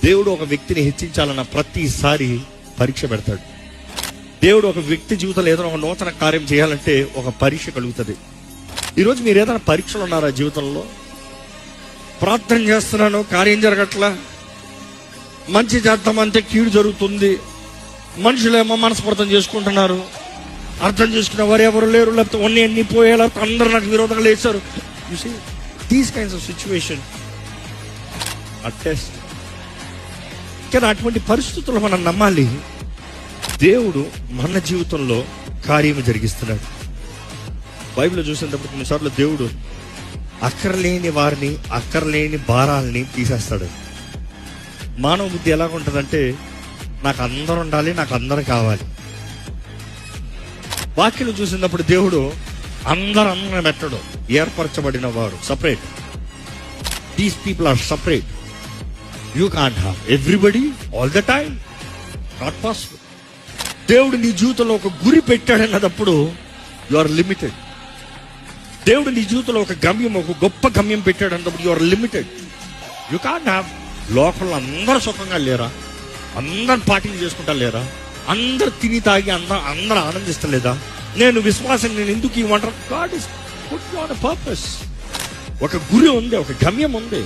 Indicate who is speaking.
Speaker 1: దేవుడు ఒక వ్యక్తిని హెచ్చించాలన్న ప్రతిసారి పరీక్ష పెడతాడు. దేవుడు ఒక వ్యక్తి జీవితంలో ఏదైనా ఒక నూతన కార్యం చేయాలంటే ఒక పరీక్ష కలుగుతుంది. ఈరోజు మీరు ఏదైనా పరీక్షలు ఉన్నారా జీవితంలో? ప్రార్థన చేస్తున్నాను, కార్యం జరగట్లా, మంచి చేద్దామంటే కీడు జరుగుతుంది, మనుషులేమో మనస్పర్థం చేసుకుంటున్నారు, అర్థం చేసుకునే వారు ఎవరు లేరు, లేకపోతే అన్ని పోయేలా అందరూ నాకు విరోధంగా లేచారు. You see these kinds of situation a test. కానీ అటువంటి పరిస్థితుల్లో మనం నమ్మాలి, దేవుడు మన జీవితంలో కార్యం జరిగిస్తున్నాడు. బైబిల్లో చూసినప్పుడు కొన్నిసార్లు దేవుడు అక్కర్లేని వారిని, అక్కర్లేని భారాలని తీసేస్తాడు. మానవ బుద్ధి ఎలా ఉంటుందంటే, నాకు అందరూ ఉండాలి, నాకు అందరూ కావాలి. వాక్యం చూసినప్పుడు దేవుడు అందరూ పెట్టడు. ఏర్పరచబడిన వారు separate. These people are separate. You can't have everybody all the time. Not possible. దేవుడు నీ జీవితంలో ఒక గురి పెట్టాడన్నప్పుడు యు ఆర్ లిమిటెడ్. దేవుడు నీ జీవితంలో ఒక గమ్యం, ఒక గొప్ప గమ్యం పెట్టాడన్నప్పుడు you are limited. You can't have. లోకంలో అందరూ సుఖంగా లేరా? అందరు పార్టీలు చేసుకుంటా లేరా? అందరు తిని తాగి అందరూ ఆనందిస్తలేదా? నేను విశ్వాసం, నేను ఎందుకు ఈ వంట? God is put you on a purpose. ఒక గురి ఉంది, ఒక గమ్యం ఉంది.